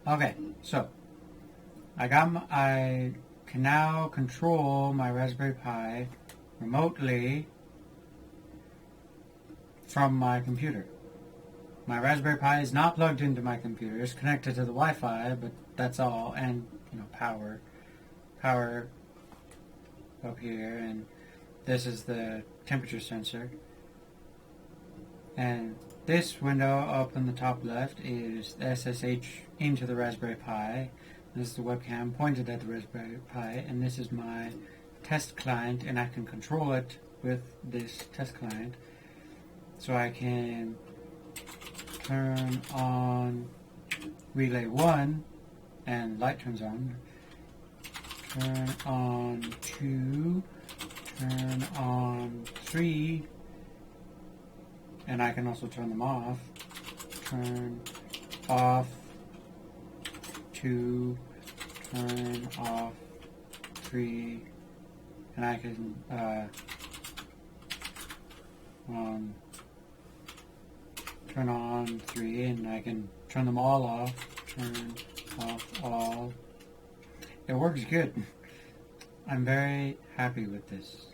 Okay, so I can now control my Raspberry Pi remotely from my computer. My Raspberry Pi is not plugged into my computer. It's connected to the Wi-Fi, but that's all. And power up here, and this is the temperature sensor. And this window up in the top left is SSH into the Raspberry Pi. This is the webcam pointed at the Raspberry Pi, and this is my test client, and I can control it with this test client. So I can turn on relay 1 and light turns on. Turn on 2, turn on 3, and I can also turn them off. Turn off 2, turn off 3, and I can turn on 3, and I can turn them all off. Turn off all. It works good. I'm very happy with this.